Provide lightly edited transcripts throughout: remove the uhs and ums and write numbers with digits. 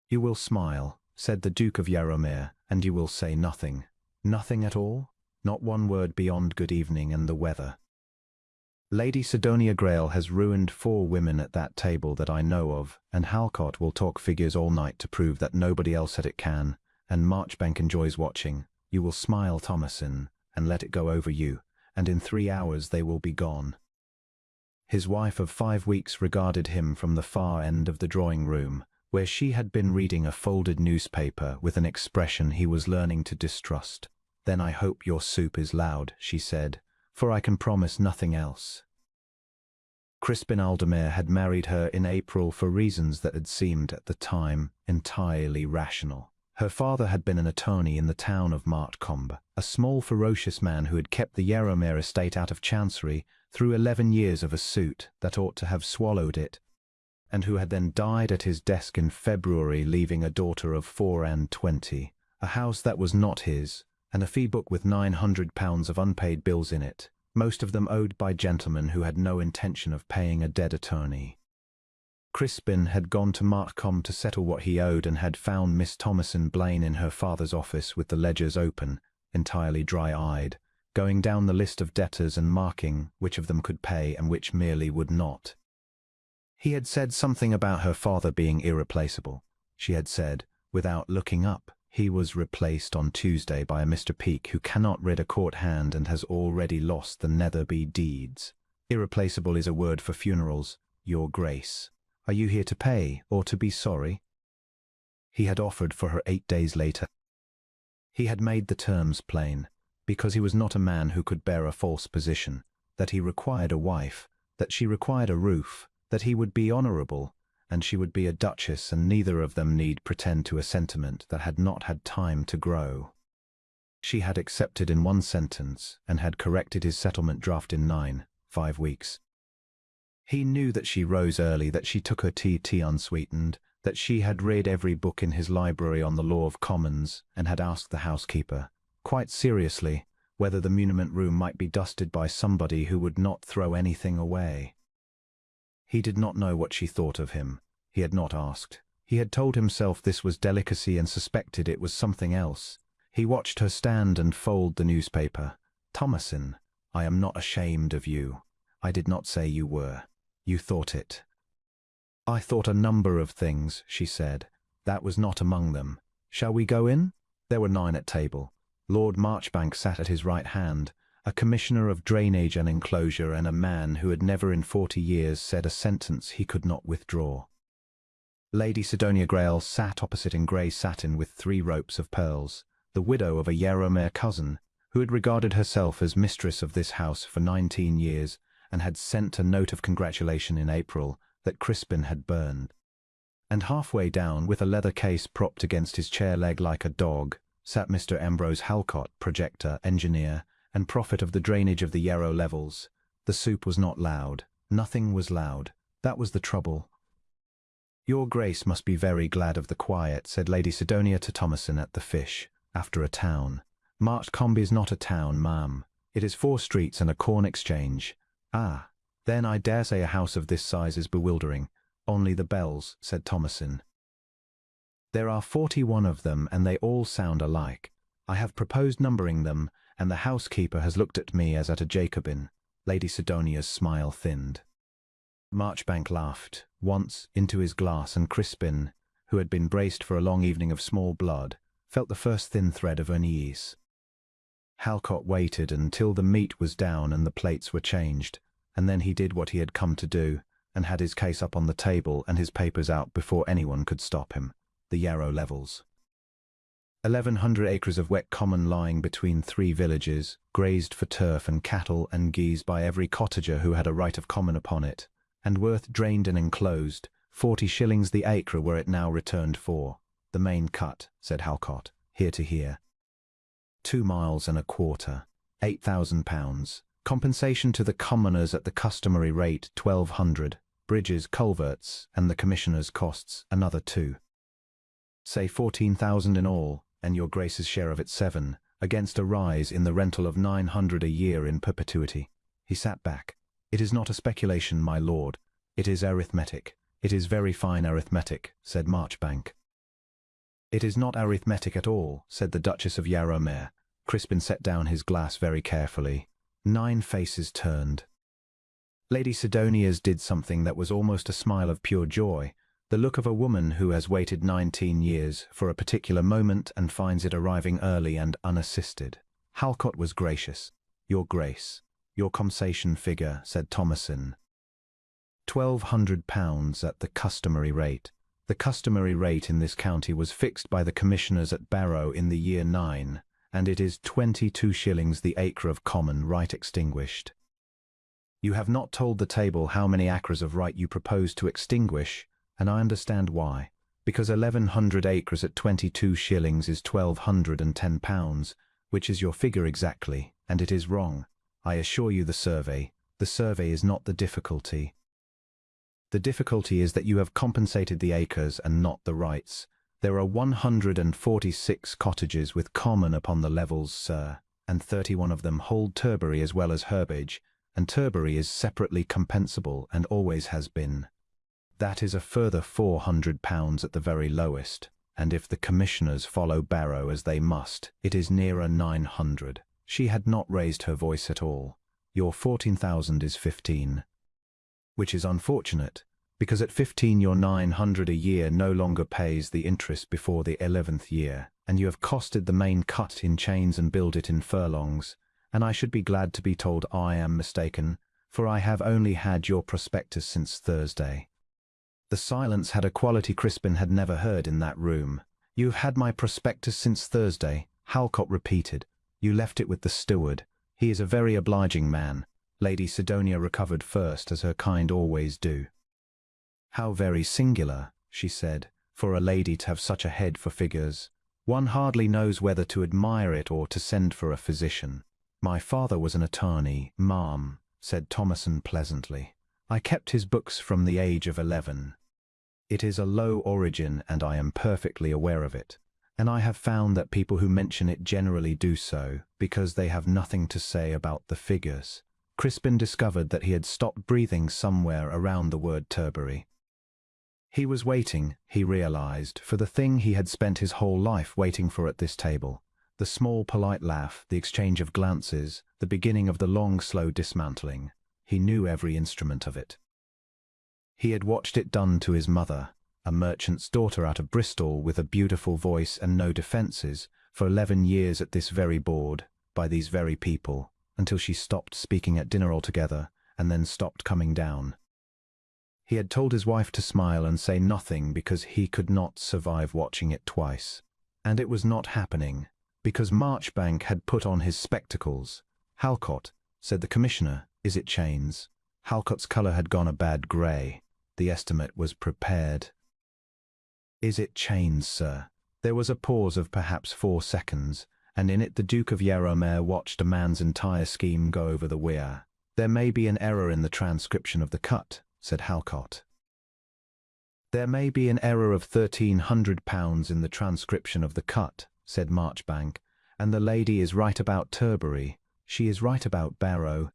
You will smile, said the Duke of Yarrowmere, and you will say nothing. Nothing at all? Not one word beyond good evening and the weather. Lady Sidonia Grayle has ruined 4 women at that table that I know of, and Halcott will talk figures all night to prove that nobody else at it can, and Marchbank enjoys watching. You will smile, Thomasin, and let it go over you, and in 3 hours they will be gone. His wife of 5 weeks regarded him from the far end of the drawing-room, where she had been reading a folded newspaper with an expression he was learning to distrust. Then I hope your soup is loud, she said, for I can promise nothing else. Crispin Aldermere had married her in April for reasons that had seemed, at the time, entirely rational. Her father had been an attorney in the town of Martcombe, a small, ferocious man who had kept the Yarrowmere estate out of chancery through 11 years of a suit that ought to have swallowed it, and who had then died at his desk in February, leaving a daughter of 24, a house that was not his, and a fee-book with £900 of unpaid bills in it, most of them owed by gentlemen who had no intention of paying a dead attorney. Crispin had gone to Martcombe to settle what he owed and had found Miss Thomasin Blaine in her father's office with the ledgers open, entirely dry-eyed, going down the list of debtors and marking which of them could pay and which merely would not. He had said something about her father being irreplaceable. She had said, without looking up, he was replaced on Tuesday by a Mr. Peake who cannot read a court hand and has already lost the Netherby deeds. Irreplaceable is a word for funerals, Your Grace. Are you here to pay or to be sorry? He had offered for her 8 days later. He had made the terms plain, because he was not a man who could bear a false position, that he required a wife, that she required a roof, that he would be honourable, and she would be a duchess, and neither of them need pretend to a sentiment that had not had time to grow. She had accepted in 1 sentence, and had corrected his settlement draft in 5 weeks. He knew that she rose early, that she took her tea unsweetened, that she had read every book in his library on the law of commons, and had asked the housekeeper, quite seriously, whether the muniment room might be dusted by somebody who would not throw anything away. He did not know what she thought of him. He had not asked. He had told himself this was delicacy and suspected it was something else. He watched her stand and fold the newspaper. Thomasin, I am not ashamed of you. I did not say you were. You thought it. I thought a number of things, she said. That was not among them. Shall we go in? There were 9 at table. Lord Marchbank sat at his right hand, a commissioner of drainage and enclosure, and a man who had never in 40 years said a sentence he could not withdraw. Lady Sidonia Grayle sat opposite in grey satin with 3 ropes of pearls, the widow of a Yarrowmere cousin, who had regarded herself as mistress of this house for 19 years, and had sent a note of congratulation in April that Crispin had burned. And halfway down, with a leather case propped against his chair leg like a dog, sat Mr. Ambrose Halcott, projector, engineer, and prophet of the drainage of the Yarrow levels. The soup was not loud. Nothing was loud. That was the trouble. Your Grace must be very glad of the quiet, said Lady Sidonia to Thomasin at the fish, after a town. Martcombe is not a town, ma'am. It is 4 streets and a corn exchange. Ah, then I dare say a house of this size is bewildering. Only the bells, said Thomasin. There are 41 of them, and they all sound alike. I have proposed numbering them, and the housekeeper has looked at me as at a Jacobin. Lady Sidonia's smile thinned. Marchbank laughed, once, into his glass, and Crispin, who had been braced for a long evening of small blood, felt the first thin thread of unease. Halcott waited until the meat was down and the plates were changed, and then he did what he had come to do, and had his case up on the table and his papers out before anyone could stop him. The Yarrow levels. 1,100 acres of wet common lying between 3 villages, grazed for turf and cattle and geese by every cottager who had a right of common upon it, and worth drained and enclosed, 40 shillings the acre were it now returned for. The main cut, said Halcott, here to here. 2 miles and a quarter, £8,000. Compensation to the commoners at the customary rate, 1,200. Bridges, culverts, and the commissioner's costs, another 2. Say 14,000 in all, and your Grace's share of it 7, against a rise in the rental of 900 a year in perpetuity. He sat back. It is not a speculation, my lord. It is arithmetic. It is very fine arithmetic, said Marchbank. It is not arithmetic at all, said the Duchess of Yarrowmere. Crispin set down his glass very carefully. 9 faces turned. Lady Sidonia's did something that was almost a smile of pure joy, the look of a woman who has waited 19 years for a particular moment and finds it arriving early and unassisted. Halcott was gracious. Your Grace, your compensation figure, said Thomasin. £1,200 at the customary rate. The customary rate in this county was fixed by the commissioners at Barrow in the year 9, and it is 22 shillings the acre of common right extinguished. You have not told the table how many acres of right you propose to extinguish, and I understand why. Because 1,100 acres at 22 shillings is £1,210, which is your figure exactly, and it is wrong. I assure you the survey is not the difficulty. The difficulty is that you have compensated the acres and not the rights. There are 146 cottages with common upon the levels, sir, and 31 of them hold turbary as well as herbage, and turbary is separately compensable and always has been. That is a further £400 at the very lowest, and if the commissioners follow Barrow as they must, it is nearer 900. She had not raised her voice at all. Your 14,000 is 15. Which is unfortunate, because at 15 your 900 a year no longer pays the interest before the 11th year, and you have costed the main cut in chains and billed it in furlongs, and I should be glad to be told I am mistaken, for I have only had your prospectus since Thursday. The silence had a quality Crispin had never heard in that room. You've had my prospectus since Thursday, Halcott repeated. You left it with the steward. He is a very obliging man. Lady Sidonia recovered first, as her kind always do. How very singular, she said, for a lady to have such a head for figures. One hardly knows whether to admire it or to send for a physician. My father was an attorney, ma'am, said Thomasin pleasantly. I kept his books from the age of 11. It is a low origin, and I am perfectly aware of it. And I have found that people who mention it generally do so because they have nothing to say about the figures. Crispin discovered that he had stopped breathing somewhere around the word turbary. He was waiting, he realized, for the thing he had spent his whole life waiting for at this table. The small polite laugh, the exchange of glances, the beginning of the long slow dismantling. He knew every instrument of it. He had watched it done to his mother, a merchant's daughter out of Bristol with a beautiful voice and no defences, for 11 years at this very board, by these very people, until she stopped speaking at dinner altogether, and then stopped coming down. He had told his wife to smile and say nothing because he could not survive watching it twice. And it was not happening, because Marchbank had put on his spectacles. Halcott, said the commissioner, is it chains? Halcott's colour had gone a bad grey. The estimate was prepared. Is it chains, sir? There was a pause of perhaps 4 seconds, and in it the Duke of Yarrowmere watched a man's entire scheme go over the weir. There may be an error in the transcription of the cut, said Halcott. There may be an error of £1,300 in the transcription of the cut, said Marchbank, and the lady is right about Turbary. She is right about Barrow.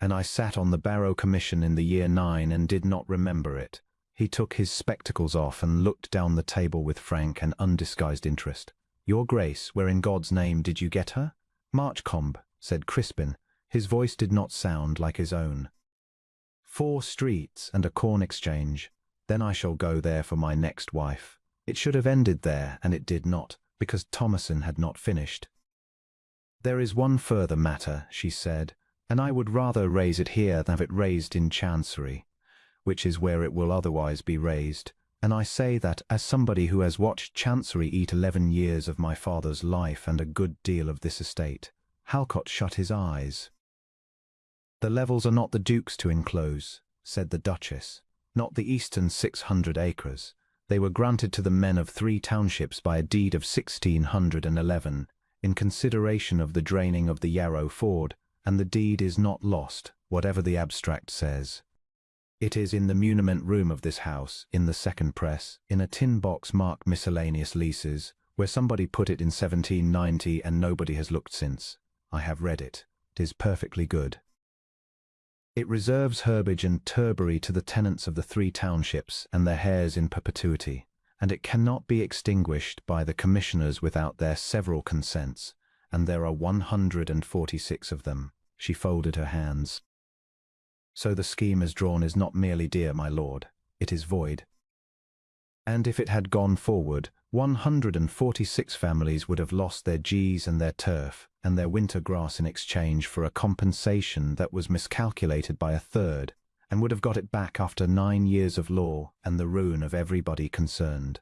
And I sat on the Barrow Commission in the year 9 and did not remember it. He took his spectacles off and looked down the table with frank and undisguised interest. Your Grace, where in God's name did you get her? Marchcombe, said Crispin. His voice did not sound like his own. 4 streets and a corn exchange. Then I shall go there for my next wife. It should have ended there, and it did not, because Thomasin had not finished. There is one further matter, she said, and I would rather raise it here than have it raised in Chancery, which is where it will otherwise be raised. And I say that, as somebody who has watched Chancery eat 11 years of my father's life and a good deal of this estate. Halcott shut his eyes. The levels are not the Duke's to enclose, said the Duchess, not the eastern 600 acres. They were granted to the men of 3 townships by a deed of 1611, in consideration of the draining of the Yarrow Ford, and the deed is not lost, whatever the abstract says. It is in the muniment room of this house, in the second press, in a tin box marked miscellaneous leases, where somebody put it in 1790 and nobody has looked since. I have read it. It is perfectly good. It reserves herbage and turbary to the tenants of the 3 townships and their heirs in perpetuity, and it cannot be extinguished by the commissioners without their several consents, and there are 146 of them. She folded her hands. So the scheme as drawn is not merely dear, my lord, it is void. And if it had gone forward, 146 families would have lost their gees and their turf and their winter grass in exchange for a compensation that was miscalculated by a third, and would have got it back after 9 years of law and the ruin of everybody concerned.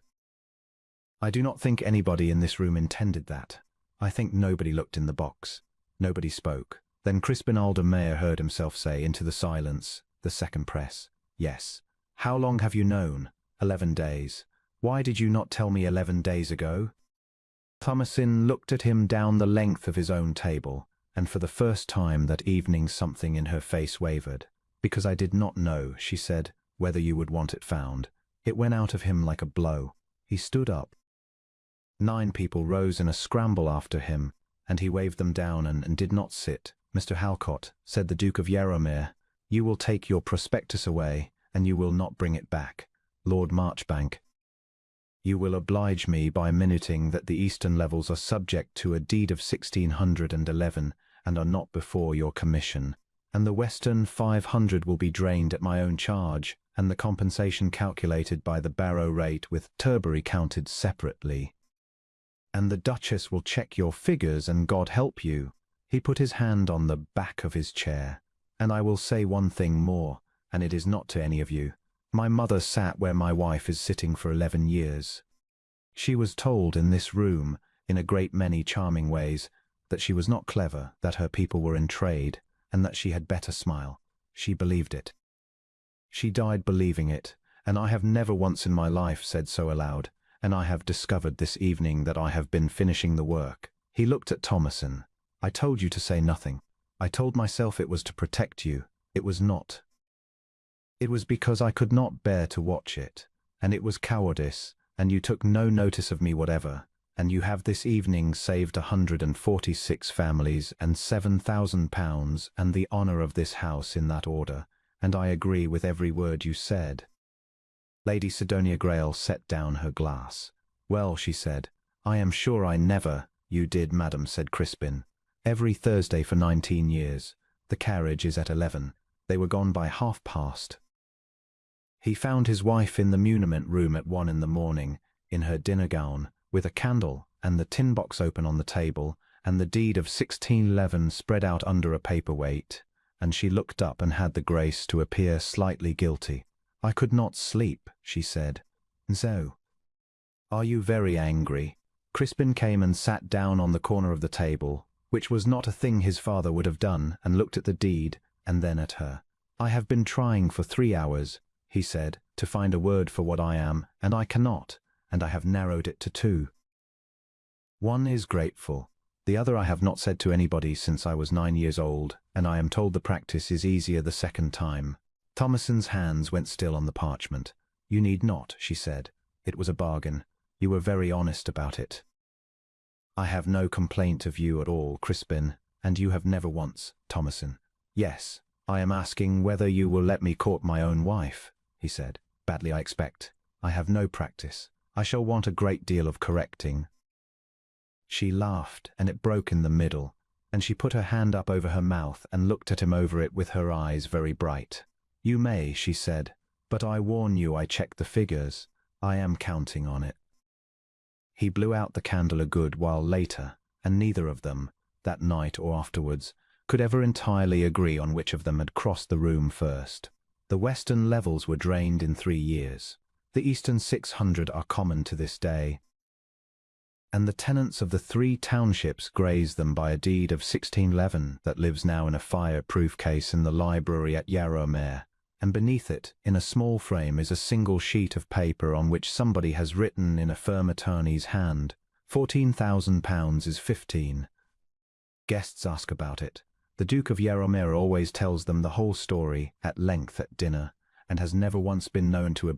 I do not think anybody in this room intended that. I think nobody looked in the box. Nobody spoke. Then Crispin Aldermayer heard himself say into the silence, the second press, "Yes. How long have you known?" 11 days. Why did you not tell me 11 days ago? Thomasin looked at him down the length of his own table, and for the first time that evening something in her face wavered. "Because I did not know," she said, "whether you would want it found." It went out of him like a blow. He stood up. 9 people rose in a scramble after him, and he waved them down and did not sit. "Mr. Halcott," said the Duke of Yarrowmere, "you will take your prospectus away, and you will not bring it back. Lord Marchbank, you will oblige me by minuting that the eastern levels are subject to a deed of 1611 and are not before your commission, and the western 500 will be drained at my own charge, and the compensation calculated by the barrow rate with Turbury counted separately. And the Duchess will check your figures, and God help you." He put his hand on the back of his chair. "And I will say one thing more, and it is not to any of you. My mother sat where my wife is sitting for 11 years. She was told in this room, in a great many charming ways, that she was not clever, that her people were in trade, and that she had better smile. She believed it. She died believing it, and I have never once in my life said so aloud, and I have discovered this evening that I have been finishing the work." He looked at Thomasin. "I told you to say nothing. I told myself it was to protect you. It was not. It was because I could not bear to watch it, and it was cowardice, and you took no notice of me whatever, and you have this evening saved 146 families and £7,000 and the honour of this house in that order, and I agree with every word you said." Lady Sidonia Grayle set down her glass. "Well," she said, "I am sure I never—" "You did, madam," said Crispin. "Every Thursday for 19 years. The carriage is at 11. They were gone by past. He found his wife in the muniment room at 1 in the morning, in her dinner gown, with a candle and the tin box open on the table, and the deed of 1611 spread out under a paperweight, and she looked up and had the grace to appear slightly guilty. 'I could not sleep,' she said. 'So, are you very angry?' Crispin came and sat down on the corner of the table, which was not a thing his father would have done, and looked at the deed, and then at her. 'I have been trying for 3 hours,' he said, 'to find a word for what I am, and I cannot, and I have narrowed it to 2. One is grateful. The other I have not said to anybody since I was 9 years old, and I am told the practice is easier the second time.' Thomasin's hands went still on the parchment. 'You need not,' she said. 'It was a bargain. You were very honest about it.' 'I have no complaint of you at all, Crispin, and you have never once, Thomasin.' 'Yes, I am asking whether you will let me court my own wife,' he said. 'Badly, I expect. I have no practice. I shall want a great deal of correcting.' She laughed, and it broke in the middle, and she put her hand up over her mouth and looked at him over it with her eyes very bright. 'You may,' she said, 'but I warn you I checked the figures. I am counting on it.' He blew out the candle a good while later, and neither of them, that night or afterwards, could ever entirely agree on which of them had crossed the room first. The western levels were drained in 3 years. The eastern 600 are common to this day, and the tenants of the 3 townships graze them by a deed of 1611 that lives now in a fire-proof case in the library at Yarrowmere, and beneath it, in a small frame, is a single sheet of paper on which somebody has written in a firm attorney's hand, £14,000 is 15. Guests ask about it. The Duke of Yarrowmere always tells them the whole story at length at dinner, and has never once been known to abbreviate